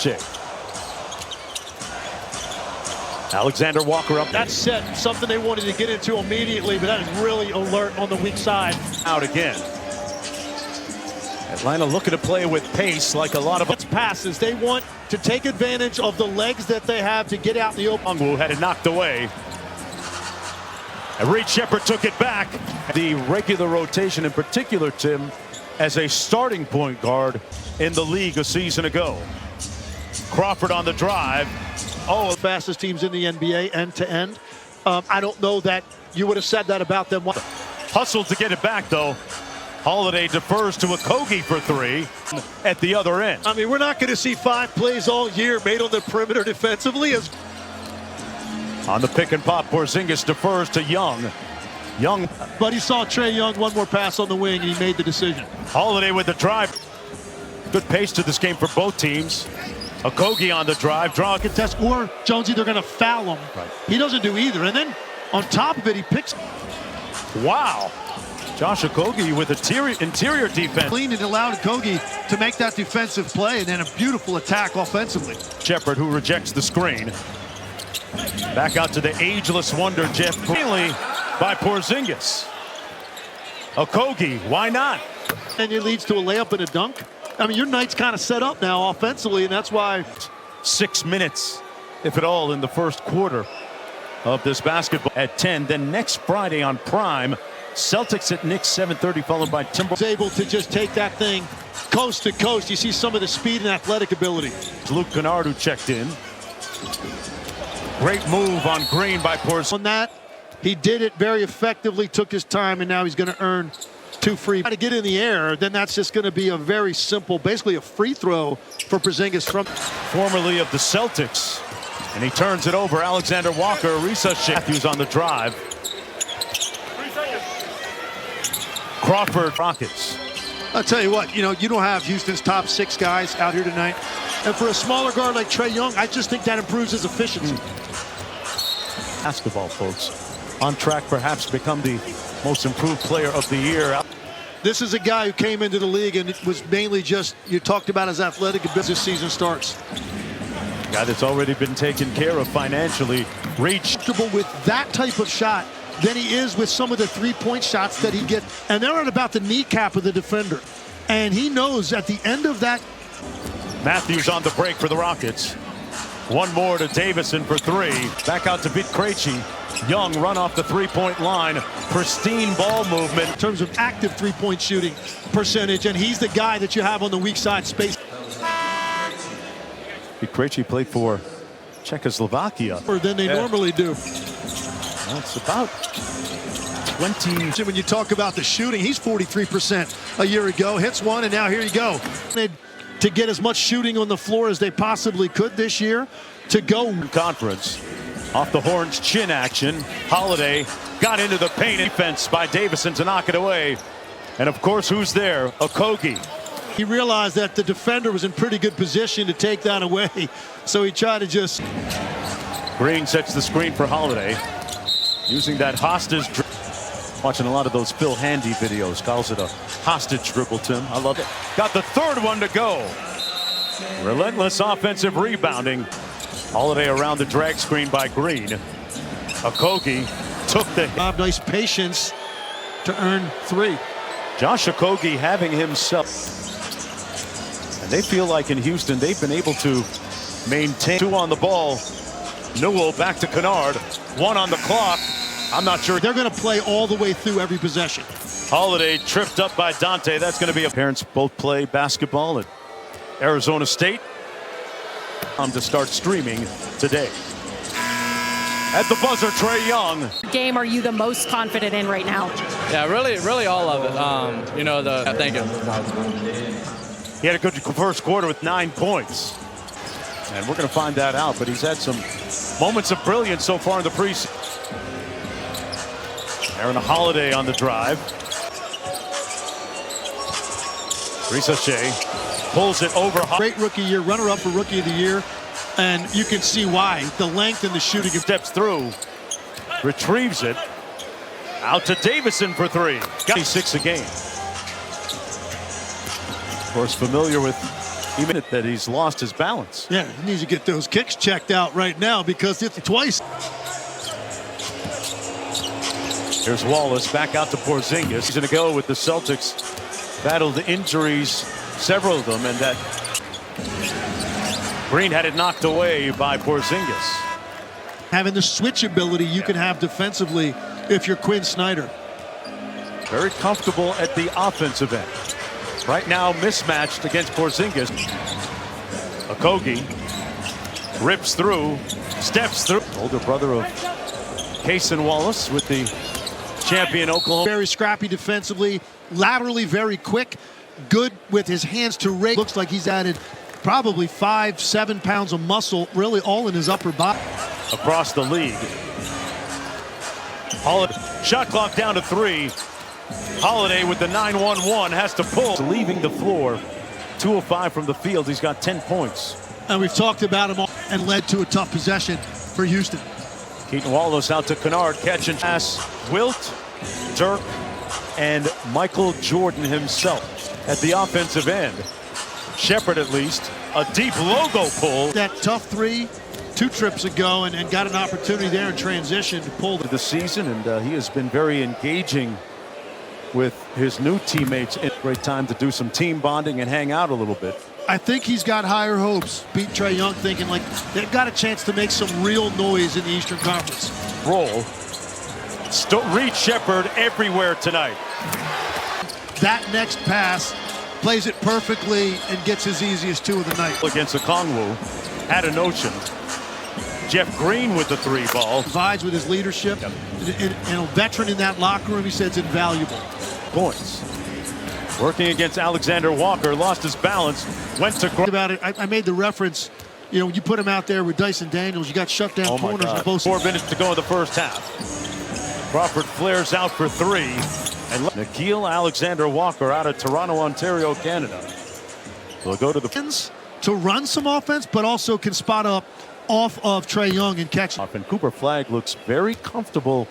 Shea. Alexander Walker up. That's set, something they wanted to get into immediately, but that is really alert on the weak side. Out again. Atlanta looking to play with pace like a lot of passes. They want to take advantage of the legs that they have to get out in the open. Ongwu had it knocked away. And Reed Sheppard took it back. The regular rotation in particular, Tim, as a starting point guard in the league a season ago. Crawford on the drive. Oh, the fastest teams in the NBA end to end. I don't know that you would have said that about them. Hustled to get it back, though. Holiday defers to Okogie for three at the other end. I mean, we're not going to see 5 plays all year made on the perimeter defensively. On the pick and pop, Porzingis defers to Young. Young. But he saw Trae Young one more pass on the wing, and he made the decision. Holiday with the drive. Good pace to this game for both teams. Okogie on the drive, draw a contest, or Jonesy, they're going to foul him. Right. He doesn't do either. And then on top of it, he picks. Wow. Josh Okogie with interior defense. Clean and allowed Okogie to make that defensive play, and then a beautiful attack offensively. Sheppard, who rejects the screen. Back out to the ageless wonder, Jeff. Finally by Porzingis. Okogie, why not? And it leads to a layup and a dunk. I mean, your night's kind of set up now offensively, and that's why 6 minutes, if at all, in the first quarter of this basketball at 10. Then next Friday on Prime, Celtics at Knicks 7:30, followed by Timberwolves. Able to just take that thing coast to coast. You see some of the speed and athletic ability. Luke Kennard, who checked in. Great move on Green by Porzingis. On that, he did it very effectively, took his time, and now he's going to earn 2 free. To get in the air, then that's just going to be a very simple, basically a free throw for Porzingis from formerly of the Celtics. And he turns it over. Alexander Walker, Risa Matthews on the drive. Crawford, Rockets. I'll tell you what, you don't have Houston's top 6 guys out here tonight. And for a smaller guard like Trae Young, I just think that improves his efficiency. Basketball, folks. On track, perhaps, to become the most improved player of the year. This is a guy who came into the league and it was mainly just, you talked about his athletic ability. This season starts. Guy that's already been taken care of financially. Reached with that type of shot than he is with some of the three-point shots that he gets. And they're at about the kneecap of the defender. And he knows at the end of that. Matthews on the break for the Rockets. One more to Davison for 3. Back out to beat Krejci. Young run off the three-point line. Pristine ball movement. In terms of active three-point shooting percentage, and he's the guy that you have on the weak side space. Krejci played for Czechoslovakia. More than they normally do. Well, it's about 20. When you talk about the shooting, he's 43% a year ago. Hits one, and now here you go. To get as much shooting on the floor as they possibly could this year to go. Conference. Off the Horns chin action. Holiday got into the paint. Defense by Davison to knock it away. And of course, who's there? Okogie. He realized that the defender was in pretty good position to take that away. So he tried to just. Green sets the screen for Holiday. Using that hostage. Watching a lot of those Phil Handy videos. Calls it a hostage dribble, Tim. I love it. Got the third one to go. Relentless offensive rebounding. Holiday around the drag screen by Green. Okogie took the hit. Nice patience to earn 3. Josh Okogie having himself. And they feel like in Houston they've been able to maintain 2 on the ball. Newell back to Kennard. 1 on the clock. I'm not sure. They're going to play all the way through every possession. Holiday tripped up by Dante. That's going to be a. Parents both play basketball at Arizona State. To start streaming today. At the buzzer, Trae Young. Game are you the most confident in right now? Yeah, really all of it. Thank you. He had a good first quarter with 9 points. And we're going to find that out, but he's had some moments of brilliance so far in the preseason. Aaron Holiday on the drive. Risa Shea pulls it over. Great rookie year, runner-up for rookie of the year. And you can see why. The length and the shooting. Steps through. Retrieves it. Out to Davison for 3. Got 6 a game. Of course, familiar with Even that he's lost his balance. Yeah, he needs to get those kicks checked out right now because it's twice. Here's Wallace back out to Porzingis. He's going to go with the Celtics. Battled injuries, several of them, and that Green had it knocked away by Porzingis. Having the switch ability you can have defensively if you're Quinn Snyder. Very comfortable at the offensive end. Right now mismatched against Porzingis. Okogie rips through, steps through. Older brother of Cason Wallace with the champion Oklahoma. Very scrappy defensively, laterally very quick, good with his hands to rake. Looks like he's added probably 5-7 pounds of muscle, really all in his upper body. Across the league. Holiday, shot clock down to 3. Holiday with the 9-1-1 has to pull. Leaving the floor, 2:05 from the field. He's got 10 points. And we've talked about him all and led to a tough possession for Houston. Keaton Wallace out to Kennard, catch and pass. Wilt, Dirk, and Michael Jordan himself at the offensive end. Shepard, at least, a deep logo pull. That tough three 2 trips ago and got an opportunity there in transition to pull the season, and he has been very engaging with his new teammates. Great time to do some team bonding and hang out a little bit. I think he's got higher hopes. Beat Trae Young, thinking like they've got a chance to make some real noise in the Eastern Conference. Roll. Reed Shepard everywhere tonight. That next pass plays it perfectly and gets his easiest 2 of the night. Against Okongwu, had a notion. Jeff Green with the 3 ball. Provides with his leadership. Yep. And a veteran in that locker room, he said it's invaluable. Points. Working against Alexander Walker, lost his balance, went to... About it, I made the reference, you know, you put him out there with Dyson Daniels, you got shut down corners on both. 4 minutes to go in the first half. Crawford flares out for 3. And Nickeil Alexander-Walker out of Toronto, Ontario, Canada. Will go to the... To run some offense, but also can spot up off of Trae Young and catch. And Cooper Flagg looks very comfortable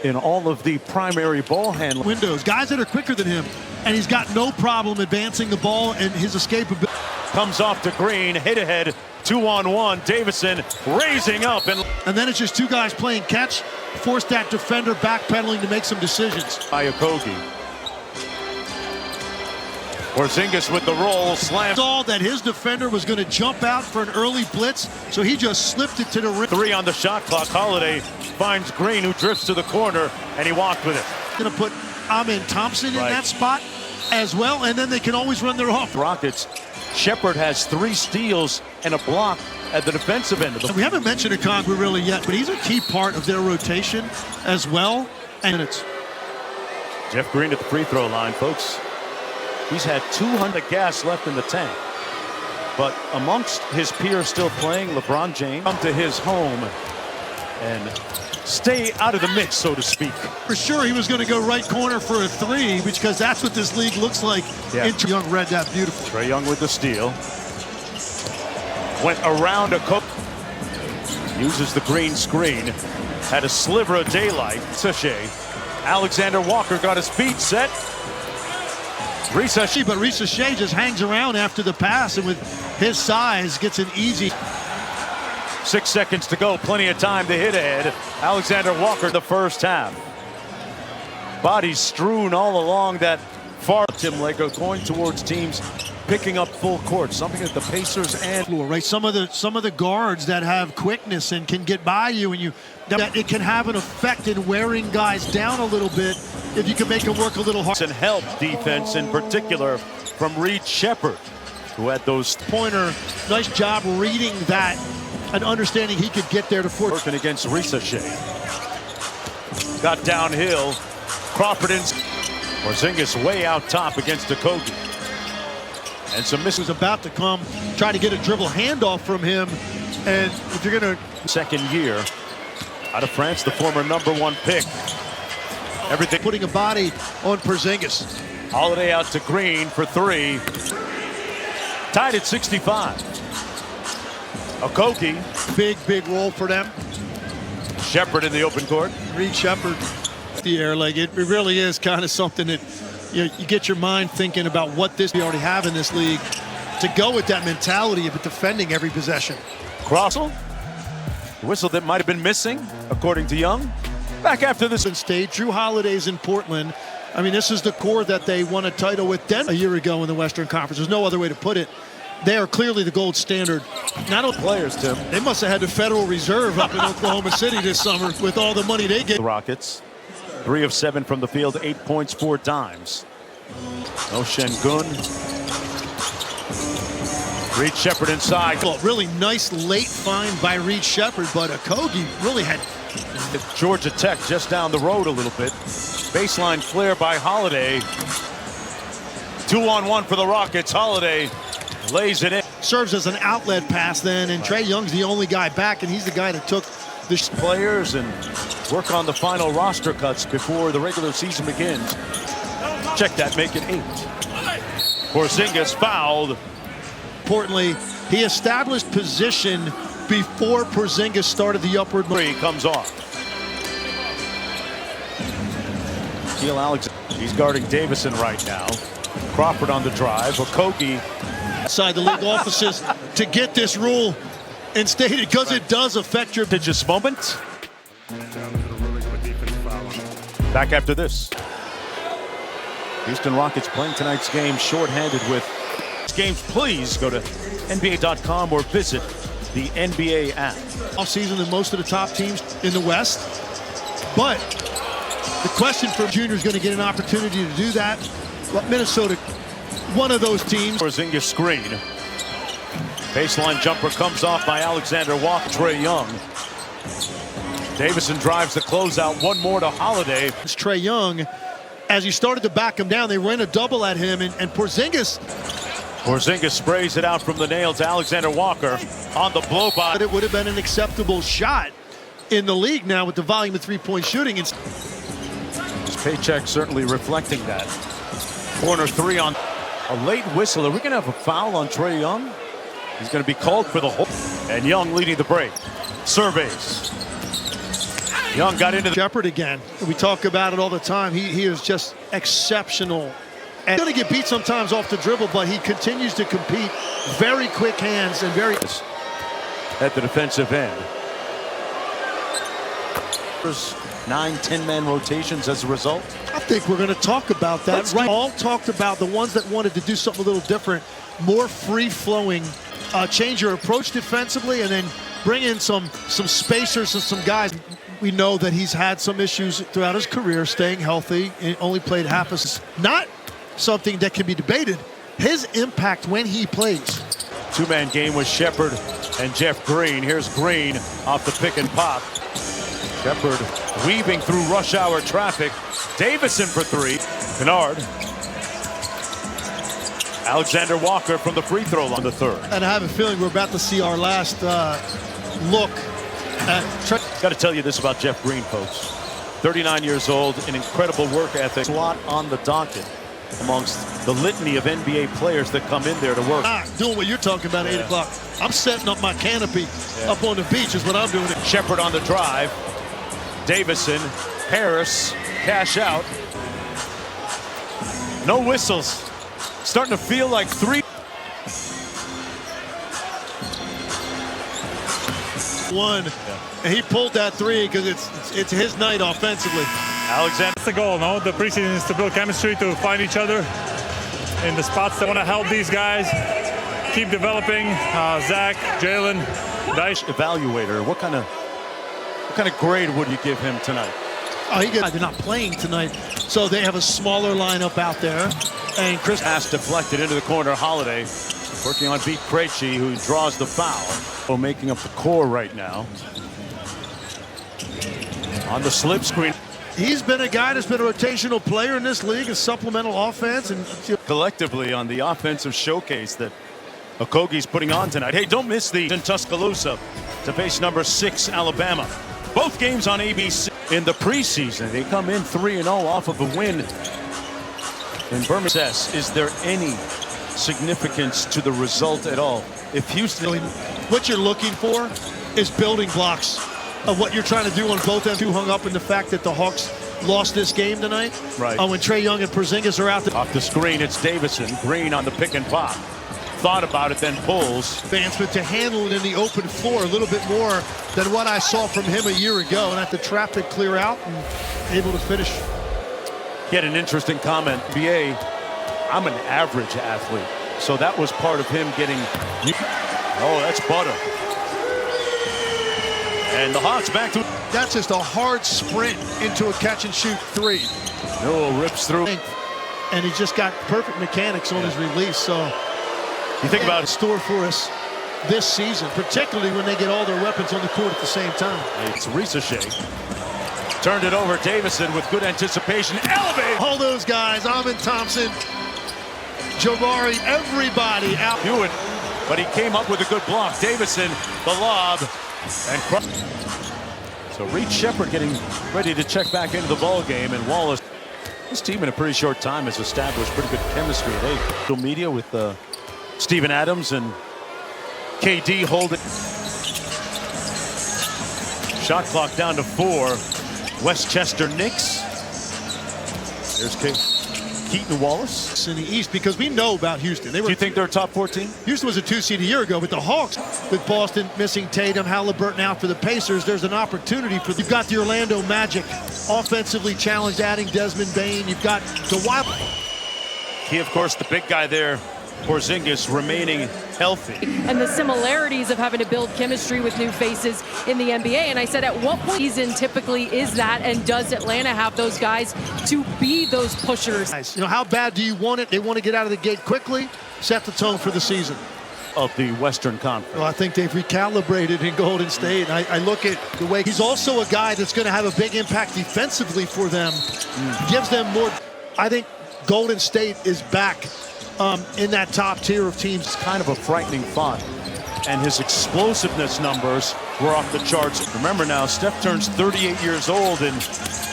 in all of the primary ball handling. Windows, guys that are quicker than him, and he's got no problem advancing the ball and his escapability. Comes off to Green, hit ahead, 2-on-1. Davison raising up. And then it's just 2 guys playing catch, force that defender backpedaling to make some decisions. By Okogie. Porzingis with the roll, slam. Saw that his defender was going to jump out for an early blitz, so he just slipped it to the rim. 3 on the shot clock. Holiday finds Green, who drifts to the corner, and he walked with it. Going to put Amen Thompson in that spot as well, and then they can always run their off. Rockets. Shepard has 3 steals and a block at the defensive end of the... We haven't mentioned Okongwu really yet, but he's a key part of their rotation as well. And it's Jeff Green at the free throw line, folks. He's had 200 gas left in the tank. But amongst his peers still playing, LeBron James come to his home and stay out of the mix, so to speak. For sure he was going to go right corner for a 3 because that's what this league looks like. Yeah. Young read that beautiful. Trae Young with the steal. Went around a cook. Uses the green screen. Had a sliver of daylight. Sachet. Alexander Walker got his feet set. Risa, but Risa Shea just hangs around after the pass, and with his size gets an easy. 6 seconds to go, plenty of time to hit ahead. Alexander Walker the first half. Bodies strewn all along that far. Tim Lego going towards teams picking up full court, something that the Pacers and right, some of the guards that have quickness and can get by you, and that it can have an effect in wearing guys down a little bit if you can make them work a little hard. And help defense in particular from Reed Shepard, who had those pointer. Nice job reading that and understanding he could get there to force. Working against Risa Shea. Got downhill. Crawford and Porzingis way out top against Okogie. And some misses about to come, try to get a dribble handoff from him. And if you're going to... Second year out of France, the former #1 pick. Everything. Putting a body on Porzingis. Holiday out to Green for 3. Tied at 65. Okogie. Big role for them. Shepard in the open court. Reed Shepard. The air, like it really is kind of something that you get your mind thinking about what this we already have in this league. to go with that mentality of defending every possession. Crossel, whistle that might have been missing, according to Young. Back after this stage, Drew Holiday's in Portland. I mean, this is the core that they won a title with Denver a year ago in the Western Conference. There's no other way to put it. They are clearly the gold standard. Not only players, Tim. They must have had the Federal Reserve up in Oklahoma City this summer with all the money they get. The Rockets, 3 of 7 from the field, 8 points, 4 dimes. No Şengün. Reed Sheppard inside. Well, really nice late find by Reed Sheppard, but Okogie really had. Georgia Tech just down the road a little bit. Baseline flare by Holiday. 2-on-1 for the Rockets. Holiday lays it in. Serves as an outlet pass then, and Trae Young's the only guy back, and he's the guy that took the players and work on the final roster cuts before the regular season begins. Check that, make it 8. Porzingis fouled. Importantly, he established position before Porzingis started the upward move. 3 comes off. Keel Alex, he's guarding Davison right now. Crawford on the drive. Okogie outside the league offices to get this rule instated because it does affect your pitches moment. Back after this. Houston Rockets playing tonight's game shorthanded with games. Please go to NBA.com or visit the NBA app. Off season than most of the top teams in the West, but the question for Junior is going to get an opportunity to do that. But Minnesota, one of those teams. Porzingis screen. Baseline jumper comes off by Alexander Walker. Trae Young. Davison drives the closeout. One more to Holiday. It's Trae Young. As he started to back him down, they ran a double at him, and Porzingis sprays it out from the nail to Alexander Walker on the blow by. But it would have been an acceptable shot in the league now with the volume of three-point shooting. His paycheck certainly reflecting that. Corner 3 on a late whistle. Are we going to have a foul on Trae Young? He's going to be called for the hole. And Young leading the break. Surveys. Young got into the Sheppard again. We talk about it all the time. He is just exceptional. And going to get beat sometimes off the dribble, but he continues to compete. Very quick hands and very at the defensive end. 9-10-man rotations as a result. I think we're going to talk about that. Right. All talked about the ones that wanted to do something a little different, more free-flowing, change your approach defensively, and then bring in some spacers and some guys. We know that he's had some issues throughout his career staying healthy and only played half as not something that can be debated. His impact when he plays. 2-man game with Sheppard and Jeff Green. Here's Green off the pick and pop. Sheppard weaving through rush hour traffic. Davison for 3. Kennard. Alexander Walker from the free throw line on the 3rd. And I have a feeling we're about to see our last look at. Got to tell you this about Jeff Green, folks. 39 years old, an incredible work ethic. A lot on the docket amongst the litany of NBA players that come in there to work. Doing what you're talking about at 8 o'clock. I'm setting up my canopy up on the beach is what I'm doing. Sheppard on the drive. Davison, Harris, cash out. No whistles. Starting to feel like 3. 1, and he pulled that 3 because it's his night offensively. Alexander. That's the goal, no? The preseason is to build chemistry, to find each other in the spots that want to help these guys keep developing. Zach, Jalen, Dice. Evaluator. What kind of grade would you give him tonight? They're not playing tonight, so they have a smaller lineup out there. And Chris pass deflected into the corner. Holiday working on Pete Krejci, who draws the foul. Oh, making up the core right now. On the slip screen. He's been a guy that's been a rotational player in this league, a supplemental offense, and collectively on the offensive showcase that Okogie's putting on tonight. Hey, don't miss the in Tuscaloosa to face number 6 Alabama. Both games on ABC in the preseason. They come in 3-0 off of a win in Birmingham. Is there any significance to the result at all? If Houston, what you're looking for is building blocks of what you're trying to do on both ends. Too hung up in the fact that the Hawks lost this game tonight. Right. When Trae Young and Porzingis are out there. Off the screen, it's Davison. Green on the pick and pop. thought about it, then pulls. Advancement to handle it in the open floor a little bit more than what I saw from him a year ago, and have to traffic clear out and able to finish. He had an interesting comment. NBA, I'm an average athlete. So that was part of him getting. Oh, that's butter. And the Hawks back to. That's just a hard sprint into a catch-and-shoot three. Newell rips through. And he just got perfect mechanics on his release. So you think about it. Store for us this season, particularly when they get all their weapons on the court at the same time. It's Ricochet. Turned it over. Davison with good anticipation. Elevate. All those guys, Amin Thompson, Jabari, everybody out. Hewitt, but he came up with a good block. Davison, the lob, and so Reed Shepherd getting ready to check back into the ball game, and Wallace. This team in a pretty short time has established pretty good chemistry. Social media with Steven Adams and KD holding. Shot clock down to 4. Westchester Knicks. There's Keaton Wallace In the East, because we know about Houston. Do you think they're a top 4 team? Houston was a 2 seed a year ago, but the Hawks, with Boston missing Tatum, Halliburton out for the Pacers, there's an opportunity for. You've got the Orlando Magic, offensively challenged, adding Desmond Bane. You've got the Wild. He, of course, the big guy there, Porzingis, remaining healthy. And the similarities of having to build chemistry with new faces in the NBA. And I said, at what point season typically is that, and does Atlanta have those guys to be those pushers? You know, how bad do you want it? They want to get out of the gate quickly, set the tone for the season. Of the Western Conference. Well, I think they've recalibrated in Golden State. I look at the way he's also a guy that's going to have a big impact defensively for them. Gives them more. I think Golden State is back in that top tier of teams. It's kind of a frightening thought. And his explosiveness numbers were off the charts. Remember now, Steph turns 38 years old in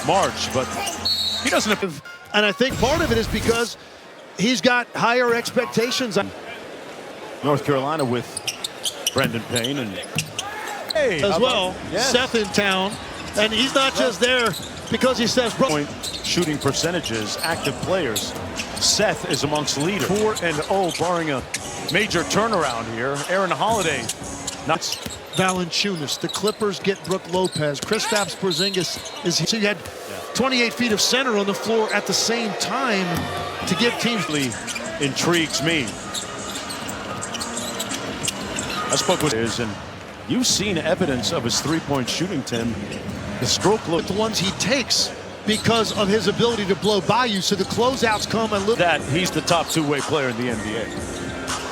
March, but he doesn't have. And I think part of it is because he's got higher expectations. North Carolina with Brendan Payne and as well. Yes. Seth in town, and he's not just there because he says point shooting percentages, active players. Seth is amongst leaders. 4-0, barring a major turnaround here. Aaron Holiday, nuts. Valanciunas. The Clippers get Brook Lopez. Kristaps Porzingis is here. So you had 28 feet of center on the floor at the same time to give teams. Intrigues me. I spoke with his, and you've seen evidence of his three-point shooting, Tim. The stroke look. The ones he takes because of his ability to blow by you, so the closeouts come and look. That he's the top two-way player in the NBA.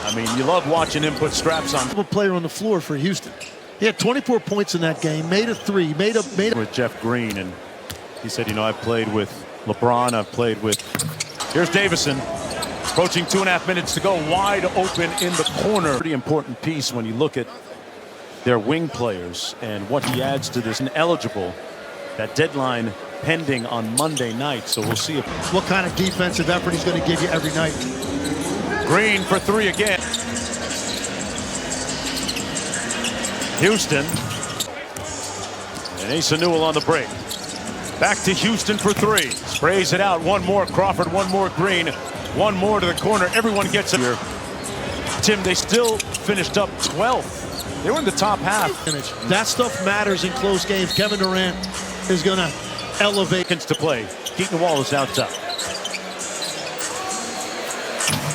I mean, you love watching him put straps on. A player on the floor for Houston. He had 24 points in that game, made a three, made a. With Jeff Green, and he said, you know, I've played with LeBron, I've played with. Here's Davison. Approaching 2.5 minutes to go, wide open in the corner. Pretty important piece when you look at their wing players and what he adds to this. Ineligible. That deadline pending on Monday night, so we'll see what kind of defensive effort he's going to give you every night. Green for 3 again. Houston. And Asa Newell on the break. Back to Houston for 3. Sprays it out. One more Crawford, one more Green. One more to the corner. Everyone gets it here. Tim, they still finished up 12th. They were in the top half. That stuff matters in close games. Kevin Durant is going to elevate. To play. Keaton Wallace out top.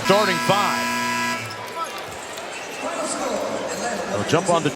Starting 5. They'll jump on the